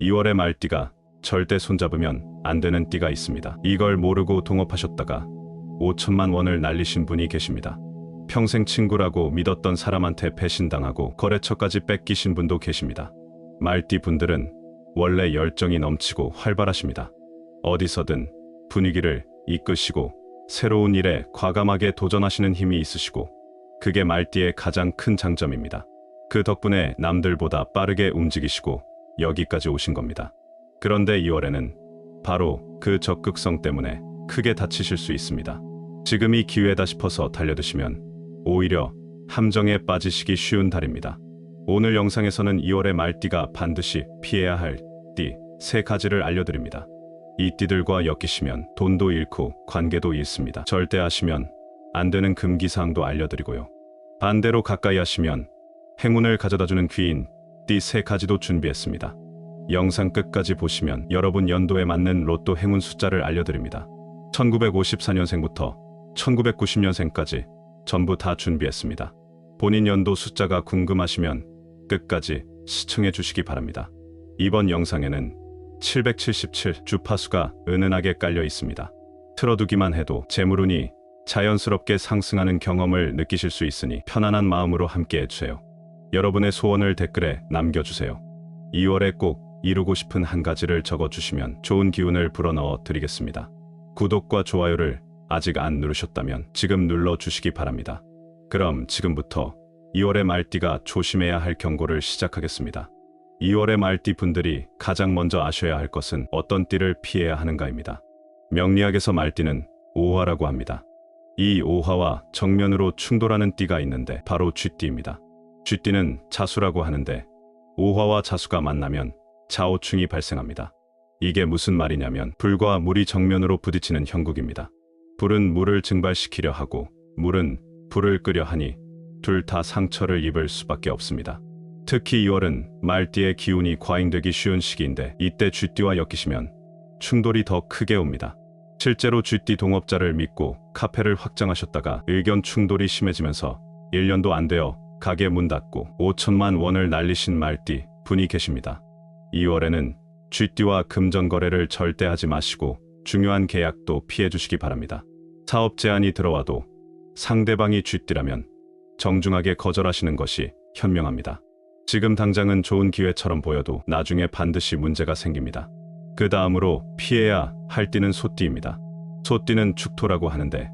2월의 말띠가 절대 손잡으면 안 되는 띠가 있습니다. 이걸 모르고 동업하셨다가 5천만 원을 날리신 분이 계십니다. 평생 친구라고 믿었던 사람한테 배신당하고 거래처까지 뺏기신 분도 계십니다. 말띠 분들은 원래 열정이 넘치고 활발하십니다. 어디서든 분위기를 이끄시고 새로운 일에 과감하게 도전하시는 힘이 있으시고 그게 말띠의 가장 큰 장점입니다. 그 덕분에 남들보다 빠르게 움직이시고 여기까지 오신 겁니다. 그런데 2월에는 바로 그 적극성 때문에 크게 다치실 수 있습니다. 지금이 기회다 싶어서 달려드시면 오히려 함정에 빠지시기 쉬운 달입니다. 오늘 영상에서는 2월의 말띠가 반드시 피해야 할 띠 3가지를 알려드립니다. 이 띠들과 엮이시면 돈도 잃고 관계도 잃습니다. 절대 하시면 안 되는 금기사항도 알려드리고요. 반대로 가까이 하시면 행운을 가져다주는 귀인 띠 3가지도 준비했습니다. 영상 끝까지 보시면 여러분 연도에 맞는 로또 행운 숫자를 알려드립니다. 1954년생부터 1990년생까지 전부 다 준비했습니다. 본인 연도 숫자가 궁금하시면 끝까지 시청해 주시기 바랍니다. 이번 영상에는 777 주파수가 은은하게 깔려 있습니다. 틀어두기만 해도 재물운이 자연스럽게 상승하는 경험을 느끼실 수 있으니 편안한 마음으로 함께 해주세요. 여러분의 소원을 댓글에 남겨주세요. 2월에 꼭 이루고 싶은 한 가지를 적어주시면 좋은 기운을 불어넣어 드리겠습니다. 구독과 좋아요를 아직 안 누르셨다면 지금 눌러주시기 바랍니다. 그럼 지금부터 2월의 말띠가 조심해야 할 경고를 시작하겠습니다. 2월의 말띠 분들이 가장 먼저 아셔야 할 것은 어떤 띠를 피해야 하는가입니다. 명리학에서 말띠는 오화라고 합니다. 이 오화와 정면으로 충돌하는 띠가 있는데 바로 쥐띠입니다. 쥐띠는 자수라고 하는데 오화와 자수가 만나면 자오충이 발생합니다. 이게 무슨 말이냐면 불과 물이 정면으로 부딪히는 형국입니다. 불은 물을 증발시키려 하고 물은 불을 끄려 하니 둘 다 상처를 입을 수밖에 없습니다. 특히 2월은 말띠의 기운이 과잉되기 쉬운 시기인데 이때 쥐띠와 엮이시면 충돌이 더 크게 옵니다. 실제로 쥐띠 동업자를 믿고 카페를 확장하셨다가 의견 충돌이 심해지면서 1년도 안 되어 가게 문 닫고 5천만 원을 날리신 말띠 분이 계십니다. 2월에는 쥐띠와 금전 거래를 절대 하지 마시고 중요한 계약도 피해 주시기 바랍니다. 사업 제안이 들어와도 상대방이 쥐띠라면 정중하게 거절하시는 것이 현명합니다. 지금 당장은 좋은 기회처럼 보여도 나중에 반드시 문제가 생깁니다. 그 다음으로 피해야 할 띠는 소띠입니다. 소띠는 축토라고 하는데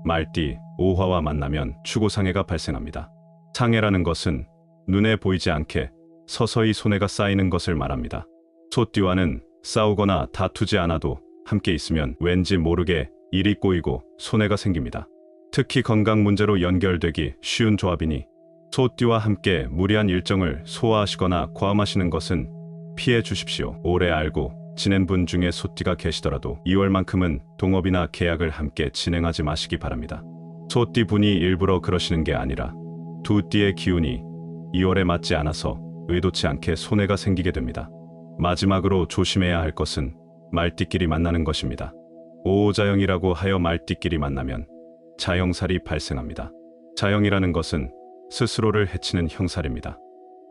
말띠, 오화와 만나면 추고상해가 발생합니다. 상해라는 것은 눈에 보이지 않게 서서히 손해가 쌓이는 것을 말합니다. 소띠와는 싸우거나 다투지 않아도 함께 있으면 왠지 모르게 일이 꼬이고 손해가 생깁니다. 특히 건강 문제로 연결되기 쉬운 조합이니 소띠와 함께 무리한 일정을 소화하시거나 과음하시는 것은 피해 주십시오. 오래 알고 지낸 분 중에 소띠가 계시더라도 2월만큼은 동업이나 계약을 함께 진행하지 마시기 바랍니다. 소띠 분이 일부러 그러시는 게 아니라 두 띠의 기운이 2월에 맞지 않아서 의도치 않게 손해가 생기게 됩니다. 마지막으로 조심해야 할 것은 말띠끼리 만나는 것입니다. 오오자영이라고 하여 말띠끼리 만나면 자영살이 발생합니다. 자영이라는 것은 스스로를 해치는 형살입니다.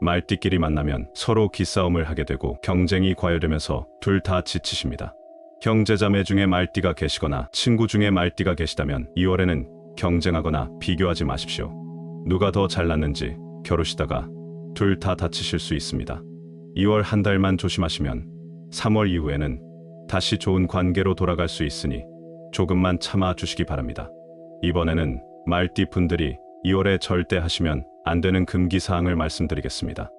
말띠끼리 만나면 서로 기싸움을 하게 되고 경쟁이 과열되면서 둘 다 지치십니다. 형제자매 중에 말띠가 계시거나 친구 중에 말띠가 계시다면 2월에는 경쟁하거나 비교하지 마십시오. 누가 더 잘났는지 겨루시다가 둘 다 다치실 수 있습니다. 2월 한 달만 조심하시면 3월 이후에는 다시 좋은 관계로 돌아갈 수 있으니 조금만 참아 주시기 바랍니다. 이번에는 말띠 분들이 2월에 절대 하시면 안 되는 금기사항을 말씀드리겠습니다.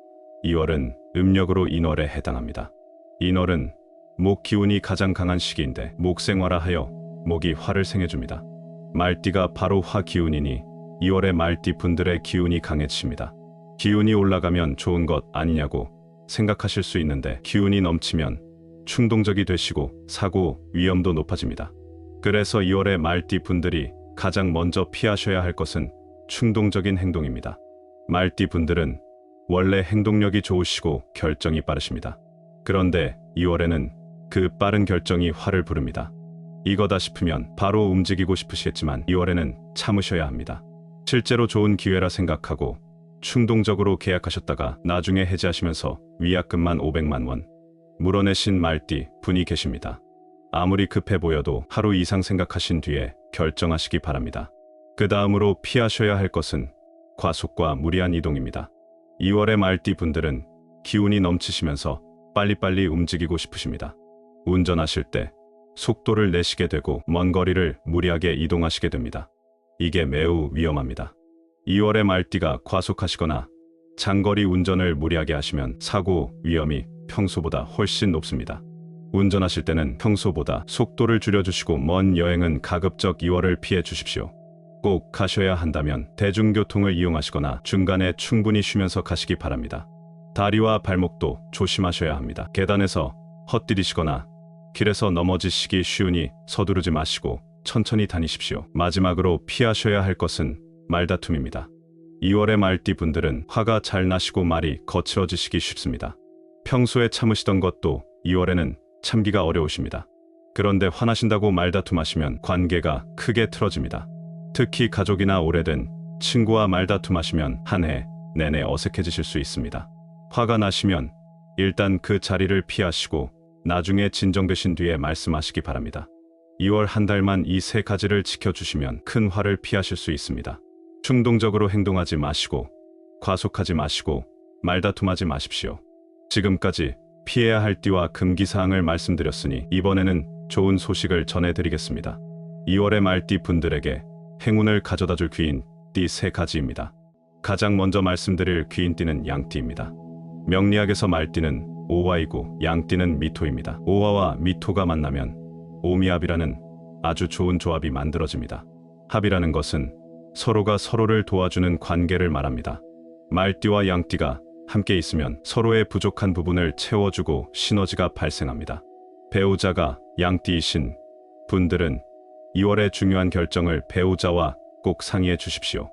2월은 음력으로 인월에 해당합니다. 인월은 목 기운이 가장 강한 시기인데 목생화라 하여 목이 화를 생해줍니다. 말띠가 바로 화 기운이니 2월에 말띠 분들의 기운이 강해집니다. 기운이 올라가면 좋은 것 아니냐고 생각하실 수 있는데 기운이 넘치면 충동적이 되시고 사고 위험도 높아집니다. 그래서 2월에 말띠 분들이 가장 먼저 피하셔야 할 것은 충동적인 행동입니다. 말띠 분들은 원래 행동력이 좋으시고 결정이 빠르십니다. 그런데 2월에는 그 빠른 결정이 화를 부릅니다. 이거다 싶으면 바로 움직이고 싶으시겠지만 2월에는 참으셔야 합니다. 실제로 좋은 기회라 생각하고 충동적으로 계약하셨다가 나중에 해지하시면서 위약금만 500만 원, 물어내신 말띠 분이 계십니다. 아무리 급해 보여도 하루 이상 생각하신 뒤에 결정하시기 바랍니다. 그 다음으로 피하셔야 할 것은 과속과 무리한 이동입니다. 2월의 말띠 분들은 기운이 넘치시면서 빨리빨리 움직이고 싶으십니다. 운전하실 때 속도를 내시게 되고 먼 거리를 무리하게 이동하시게 됩니다. 이게 매우 위험합니다. 2월의 말띠가 과속하시거나 장거리 운전을 무리하게 하시면 사고 위험이 평소보다 훨씬 높습니다. 운전하실 때는 평소보다 속도를 줄여주시고 먼 여행은 가급적 2월을 피해 주십시오. 꼭 가셔야 한다면 대중교통을 이용하시거나 중간에 충분히 쉬면서 가시기 바랍니다. 다리와 발목도 조심하셔야 합니다. 계단에서 헛디디시거나 길에서 넘어지시기 쉬우니 서두르지 마시고 천천히 다니십시오. 마지막으로 피하셔야 할 것은 말다툼입니다. 2월의 말띠 분들은 화가 잘 나시고 말이 거칠어지시기 쉽습니다. 평소에 참으시던 것도 2월에는 참기가 어려우십니다. 그런데 화나신다고 말다툼하시면 관계가 크게 틀어집니다. 특히 가족이나 오래된 친구와 말다툼하시면 한 해 내내 어색해지실 수 있습니다. 화가 나시면 일단 그 자리를 피하시고 나중에 진정되신 뒤에 말씀하시기 바랍니다. 2월 한 달만 이 세 가지를 지켜주시면 큰 화를 피하실 수 있습니다. 충동적으로 행동하지 마시고 과속하지 마시고 말다툼하지 마십시오. 지금까지 피해야 할 띠와 금기사항을 말씀드렸으니 이번에는 좋은 소식을 전해드리겠습니다. 2월의 말띠 분들에게 행운을 가져다줄 귀인 띠 세 가지입니다. 가장 먼저 말씀드릴 귀인띠는 양띠입니다. 명리학에서 말띠는 오화이고 양띠는 미토입니다. 오화와 미토가 만나면 오미합이라는 아주 좋은 조합이 만들어집니다. 합이라는 것은 서로가 서로를 도와주는 관계를 말합니다. 말띠와 양띠가 함께 있으면 서로의 부족한 부분을 채워주고 시너지가 발생합니다. 배우자가 양띠이신 분들은 2월의 중요한 결정을 배우자와 꼭 상의해 주십시오.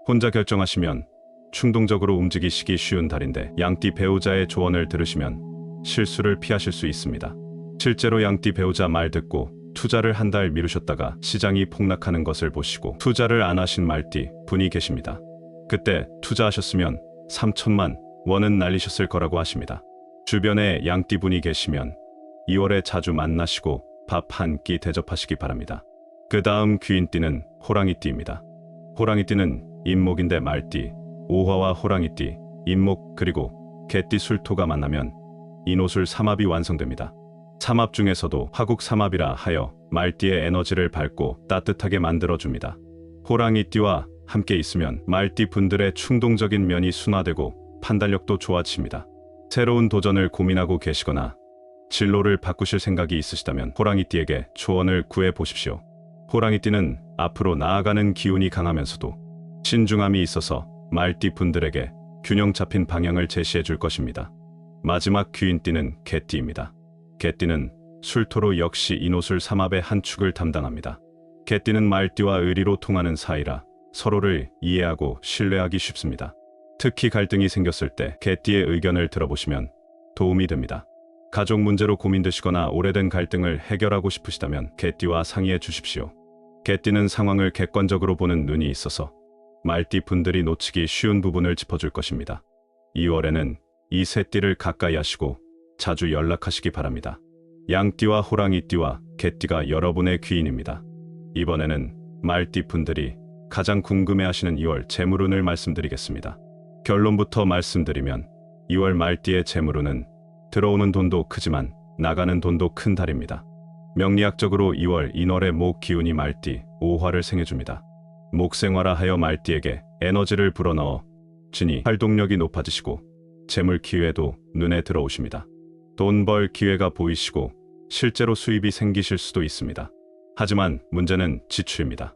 혼자 결정하시면 충동적으로 움직이시기 쉬운 달인데 양띠 배우자의 조언을 들으시면 실수를 피하실 수 있습니다. 실제로 양띠 배우자 말 듣고 투자를 한 달 미루셨다가 시장이 폭락하는 것을 보시고 투자를 안 하신 말띠 분이 계십니다. 그때 투자하셨으면 3천만 원은 날리셨을 거라고 하십니다. 주변에 양띠 분이 계시면 2월에 자주 만나시고 밥 한 끼 대접하시기 바랍니다. 그 다음 귀인띠는 호랑이띠입니다. 호랑이띠는 임목인데 말띠, 오화와 호랑이띠, 임목 그리고 개띠 술토가 만나면 인호술 삼합이 완성됩니다. 삼합 중에서도 화국 삼합이라 하여 말띠의 에너지를 밝고 따뜻하게 만들어줍니다. 호랑이띠와 함께 있으면 말띠 분들의 충동적인 면이 순화되고 판단력도 좋아집니다. 새로운 도전을 고민하고 계시거나 진로를 바꾸실 생각이 있으시다면 호랑이띠에게 조언을 구해보십시오. 호랑이띠는 앞으로 나아가는 기운이 강하면서도 신중함이 있어서 말띠 분들에게 균형 잡힌 방향을 제시해 줄 것입니다. 마지막 귀인띠는 개띠입니다. 개띠는 술토로 역시 인호술 삼합의 한 축을 담당합니다. 개띠는 말띠와 의리로 통하는 사이라 서로를 이해하고 신뢰하기 쉽습니다. 특히 갈등이 생겼을 때 개띠의 의견을 들어보시면 도움이 됩니다. 가족 문제로 고민되시거나 오래된 갈등을 해결하고 싶으시다면 개띠와 상의해 주십시오. 개띠는 상황을 객관적으로 보는 눈이 있어서 말띠 분들이 놓치기 쉬운 부분을 짚어줄 것입니다. 2월에는 이 세 띠를 가까이 하시고 자주 연락하시기 바랍니다. 양띠와 호랑이띠와 개띠가 여러분의 귀인입니다. 이번에는 말띠 분들이 가장 궁금해하시는 2월 재물운을 말씀드리겠습니다. 결론부터 말씀드리면 2월 말띠의 재물운은 들어오는 돈도 크지만 나가는 돈도 큰 달입니다. 명리학적으로 2월 인월의 목 기운이 말띠, 오화를 생해줍니다. 목생화라 하여 말띠에게 에너지를 불어넣어 주니 활동력이 높아지시고 재물 기회도 눈에 들어오십니다. 돈 벌 기회가 보이시고 실제로 수입이 생기실 수도 있습니다. 하지만 문제는 지출입니다.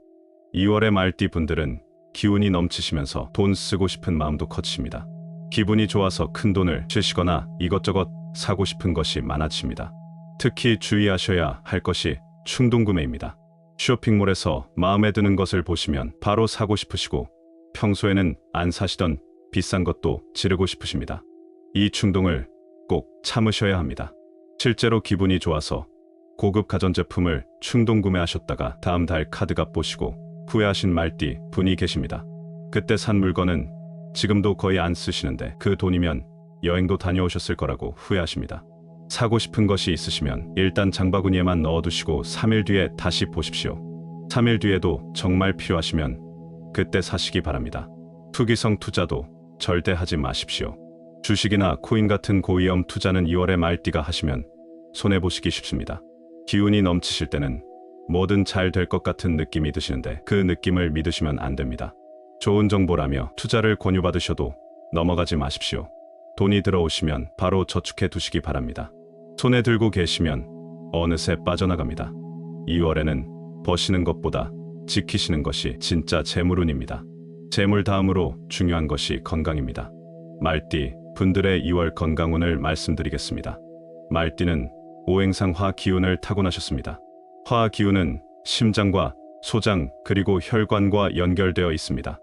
2월의 말띠 분들은 기운이 넘치시면서 돈 쓰고 싶은 마음도 커지십니다. 기분이 좋아서 큰 돈을 쓰시거나 이것저것 사고 싶은 것이 많아집니다. 특히 주의하셔야 할 것이 충동구매입니다. 쇼핑몰에서 마음에 드는 것을 보시면 바로 사고 싶으시고 평소에는 안 사시던 비싼 것도 지르고 싶으십니다. 이 충동을 꼭 참으셔야 합니다. 실제로 기분이 좋아서 고급 가전제품을 충동구매하셨다가 다음 달 카드값 보시고 후회하신 말띠 분이 계십니다. 그때 산 물건은 지금도 거의 안 쓰시는데 그 돈이면 여행도 다녀오셨을 거라고 후회하십니다. 사고 싶은 것이 있으시면 일단 장바구니에만 넣어두시고 3일 뒤에 다시 보십시오. 3일 뒤에도 정말 필요하시면 그때 사시기 바랍니다. 투기성 투자도 절대 하지 마십시오. 주식이나 코인 같은 고위험 투자는 2월에 말띠가 하시면 손해보시기 쉽습니다. 기운이 넘치실 때는 뭐든 잘 될 것 같은 느낌이 드시는데 그 느낌을 믿으시면 안 됩니다. 좋은 정보라며 투자를 권유받으셔도 넘어가지 마십시오. 돈이 들어오시면 바로 저축해 두시기 바랍니다. 손에 들고 계시면 어느새 빠져나갑니다. 2월에는 버시는 것보다 지키시는 것이 진짜 재물운입니다. 재물 다음으로 중요한 것이 건강입니다. 말띠 분들의 2월 건강운을 말씀드리겠습니다. 말띠는 오행상 화 기운을 타고나셨습니다. 화 기운은 심장과 소장 그리고 혈관과 연결되어 있습니다.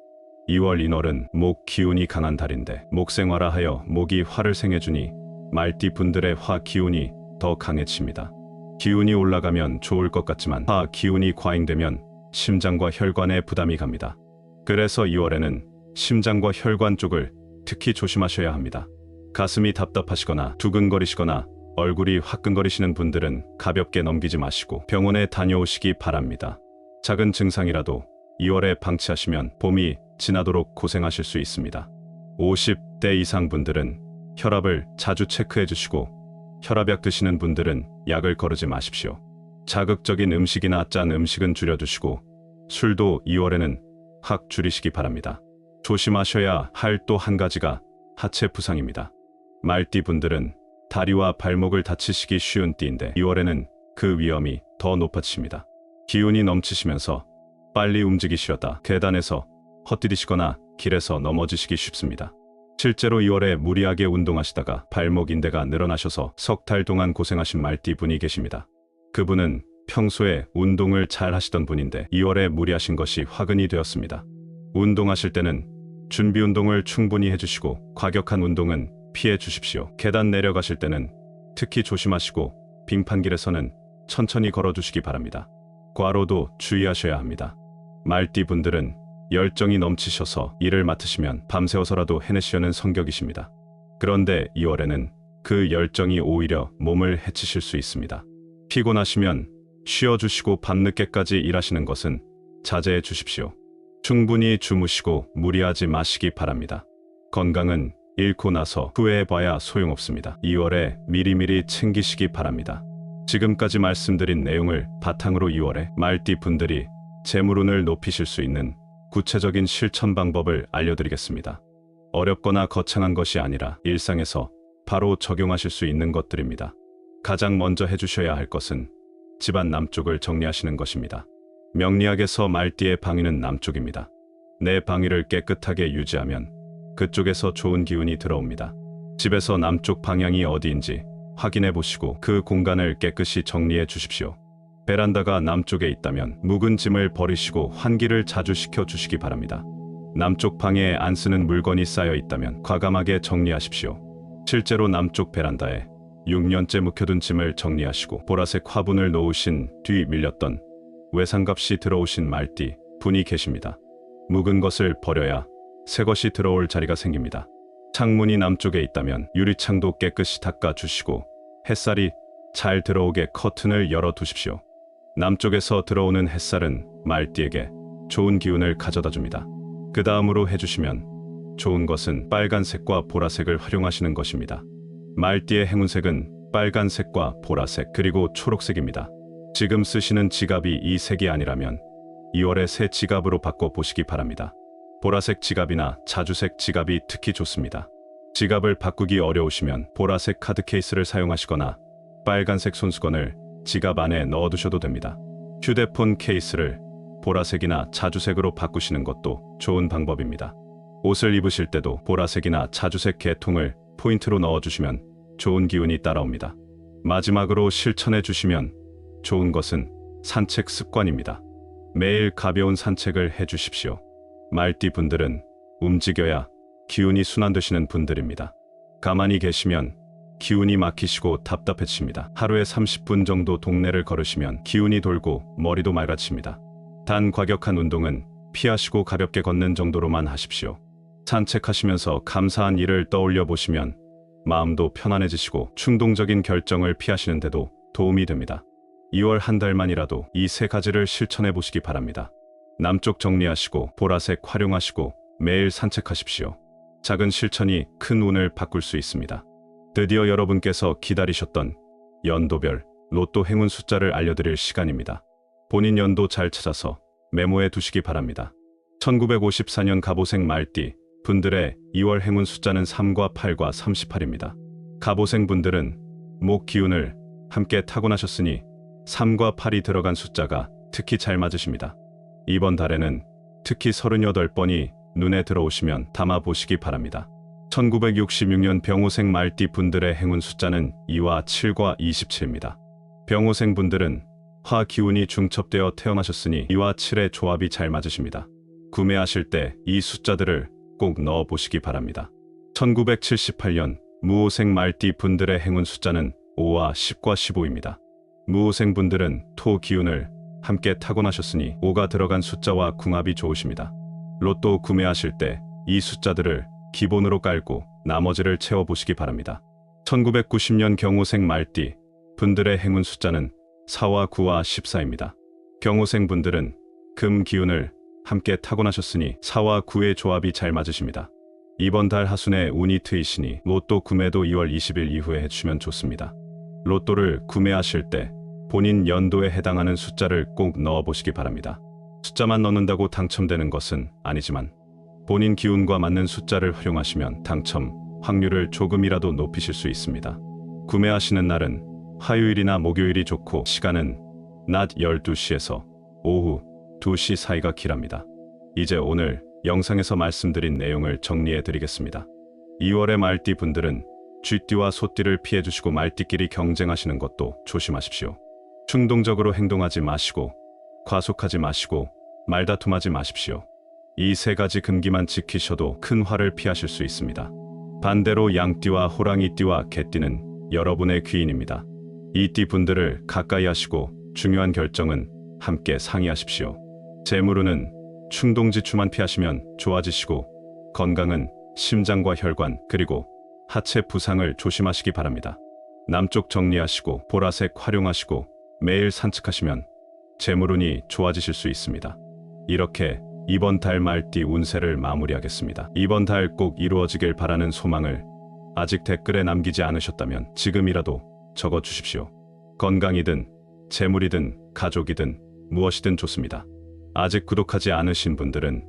2월 인월은 목 기운이 강한 달인데 목생화라 하여 목이 화를 생해주니 말띠 분들의 화 기운이 더 강해집니다. 기운이 올라가면 좋을 것 같지만 화 기운이 과잉되면 심장과 혈관에 부담이 갑니다. 그래서 2월에는 심장과 혈관 쪽을 특히 조심하셔야 합니다. 가슴이 답답하시거나 두근거리시거나 얼굴이 화끈거리시는 분들은 가볍게 넘기지 마시고 병원에 다녀오시기 바랍니다. 작은 증상이라도 2월에 방치하시면 봄이 지나도록 고생하실 수 있습니다. 50대 이상 분들은 혈압을 자주 체크해 주시고 혈압약 드시는 분들은 약을 거르지 마십시오. 자극적인 음식이나 짠 음식은 줄여두시고 술도 2월에는 확 줄이시기 바랍니다. 조심하셔야 할 또 한 가지가 하체 부상입니다. 말띠 분들은 다리와 발목을 다치시기 쉬운 띠인데 2월에는 그 위험이 더 높아집니다. 기운이 넘치시면서 빨리 움직이시려다 계단에서 헛디디시거나 길에서 넘어지시기 쉽습니다. 실제로 2월에 무리하게 운동하시다가 발목 인대가 늘어나셔서 석 달 동안 고생하신 말띠 분이 계십니다. 그분은 평소에 운동을 잘 하시던 분인데 2월에 무리하신 것이 화근이 되었습니다. 운동하실 때는 준비 운동을 충분히 해주시고 과격한 운동은 피해 주십시오. 계단 내려가실 때는 특히 조심하시고 빙판길에서는 천천히 걸어두시기 바랍니다. 과로도 주의하셔야 합니다. 말띠 분들은 열정이 넘치셔서 일을 맡으시면 밤새워서라도 해내시려는 성격이십니다. 그런데 2월에는 그 열정이 오히려 몸을 해치실 수 있습니다. 피곤하시면 쉬어주시고 밤늦게까지 일하시는 것은 자제해 주십시오. 충분히 주무시고 무리하지 마시기 바랍니다. 건강은 잃고 나서 후회해봐야 소용없습니다. 2월에 미리미리 챙기시기 바랍니다. 지금까지 말씀드린 내용을 바탕으로 2월에 말띠 분들이 재물운을 높이실 수 있는 구체적인 실천 방법을 알려드리겠습니다. 어렵거나 거창한 것이 아니라 일상에서 바로 적용하실 수 있는 것들입니다. 가장 먼저 해주셔야 할 것은 집안 남쪽을 정리하시는 것입니다. 명리학에서 말띠의 방위는 남쪽입니다. 내 방위를 깨끗하게 유지하면 그쪽에서 좋은 기운이 들어옵니다. 집에서 남쪽 방향이 어디인지 확인해 보시고 그 공간을 깨끗이 정리해 주십시오. 베란다가 남쪽에 있다면 묵은 짐을 버리시고 환기를 자주 시켜 주시기 바랍니다. 남쪽 방에 안 쓰는 물건이 쌓여 있다면 과감하게 정리하십시오. 실제로 남쪽 베란다에 6년째 묵혀둔 짐을 정리하시고 보라색 화분을 놓으신 뒤 밀렸던 외상값이 들어오신 말띠 분이 계십니다. 묵은 것을 버려야 새 것이 들어올 자리가 생깁니다. 창문이 남쪽에 있다면 유리창도 깨끗이 닦아주시고 햇살이 잘 들어오게 커튼을 열어두십시오. 남쪽에서 들어오는 햇살은 말띠에게 좋은 기운을 가져다 줍니다. 그 다음으로 해주시면 좋은 것은 빨간색과 보라색을 활용하시는 것입니다. 말띠의 행운색은 빨간색과 보라색 그리고 초록색입니다. 지금 쓰시는 지갑이 이 색이 아니라면 2월에 새 지갑으로 바꿔보시기 바랍니다. 보라색 지갑이나 자주색 지갑이 특히 좋습니다. 지갑을 바꾸기 어려우시면 보라색 카드 케이스를 사용하시거나 빨간색 손수건을 지갑 안에 넣어두셔도 됩니다. 휴대폰 케이스를 보라색이나 자주색으로 바꾸시는 것도 좋은 방법입니다. 옷을 입으실 때도 보라색이나 자주색 개통을 포인트로 넣어주시면 좋은 기운이 따라옵니다. 마지막으로 실천해 주시면 좋은 것은 산책 습관입니다. 매일 가벼운 산책을 해주십시오. 말띠 분들은 움직여야 기운이 순환되시는 분들입니다. 가만히 계시면 기운이 막히시고 답답해집니다. 하루에 30분 정도 동네를 걸으시면 기운이 돌고 머리도 맑아집니다. 단 과격한 운동은 피하시고 가볍게 걷는 정도로만 하십시오. 산책하시면서 감사한 일을 떠올려 보시면 마음도 편안해지시고 충동적인 결정을 피하시는데도 도움이 됩니다. 2월 한 달만이라도 이 세 가지를 실천해 보시기 바랍니다. 남쪽 정리하시고 보라색 활용하시고 매일 산책하십시오. 작은 실천이 큰 운을 바꿀 수 있습니다. 드디어 여러분께서 기다리셨던 연도별 로또 행운 숫자를 알려드릴 시간입니다. 본인 연도 잘 찾아서 메모해 두시기 바랍니다. 1954년 갑오생 말띠 분들의 2월 행운 숫자는 3과 8과 38입니다. 갑오생 분들은 목 기운을 함께 타고나셨으니 3과 8이 들어간 숫자가 특히 잘 맞으십니다. 이번 달에는 특히 38번이 눈에 들어오시면 담아 보시기 바랍니다. 1966년 병오생 말띠 분들의 행운 숫자는 2와 7과 27입니다. 병오생 분들은 화 기운이 중첩되어 태어나셨으니 2와 7의 조합이 잘 맞으십니다. 구매하실 때 이 숫자들을 꼭 넣어 보시기 바랍니다. 1978년 무오생 말띠 분들의 행운 숫자는 5와 10과 15입니다. 무오생 분들은 토 기운을 함께 타고나셨으니 5가 들어간 숫자와 궁합이 좋으십니다. 로또 구매하실 때 이 숫자들을 기본으로 깔고 나머지를 채워보시기 바랍니다. 1990년 경오생 말띠 분들의 행운 숫자는 4와 9와 14입니다. 경오생 분들은 금 기운을 함께 타고나셨으니 4와 9의 조합이 잘 맞으십니다. 이번 달 하순에 운이 트이시니 로또 구매도 2월 20일 이후에 해주시면 좋습니다. 로또를 구매하실 때 본인 연도에 해당하는 숫자를 꼭 넣어보시기 바랍니다. 숫자만 넣는다고 당첨되는 것은 아니지만 본인 기운과 맞는 숫자를 활용하시면 당첨 확률을 조금이라도 높이실 수 있습니다. 구매하시는 날은 화요일이나 목요일이 좋고 시간은 낮 12시에서 오후 2시 사이가 길합니다. 이제 오늘 영상에서 말씀드린 내용을 정리해 드리겠습니다. 2월의 말띠 분들은 쥐띠와 소띠를 피해 주시고 말띠끼리 경쟁하시는 것도 조심하십시오. 충동적으로 행동하지 마시고 과속하지 마시고 말다툼하지 마십시오. 이 세 가지 금기만 지키셔도 큰 화를 피하실 수 있습니다. 반대로 양띠와 호랑이띠와 개띠는 여러분의 귀인입니다. 이 띠 분들을 가까이 하시고 중요한 결정은 함께 상의하십시오. 재물운은 충동지출만 피하시면 좋아지시고 건강은 심장과 혈관 그리고 하체 부상을 조심하시기 바랍니다. 남쪽 정리하시고 보라색 활용하시고 매일 산책하시면 재물운이 좋아지실 수 있습니다. 이렇게 이번 달 말띠 운세를 마무리하겠습니다. 이번 달 꼭 이루어지길 바라는 소망을 아직 댓글에 남기지 않으셨다면 지금이라도 적어주십시오. 건강이든 재물이든 가족이든 무엇이든 좋습니다. 아직 구독하지 않으신 분들은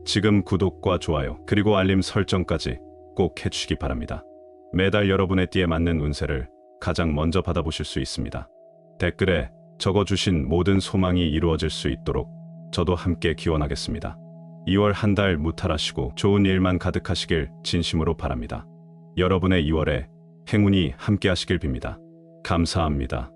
지금 구독과 좋아요 그리고 알림 설정까지 꼭 해주시기 바랍니다. 매달 여러분의 띠에 맞는 운세를 가장 먼저 받아보실 수 있습니다. 댓글에 적어주신 모든 소망이 이루어질 수 있도록 저도 함께 기원하겠습니다. 2월 한 달 무탈하시고 좋은 일만 가득하시길 진심으로 바랍니다. 여러분의 2월에 행운이 함께 하시길 빕니다. 감사합니다.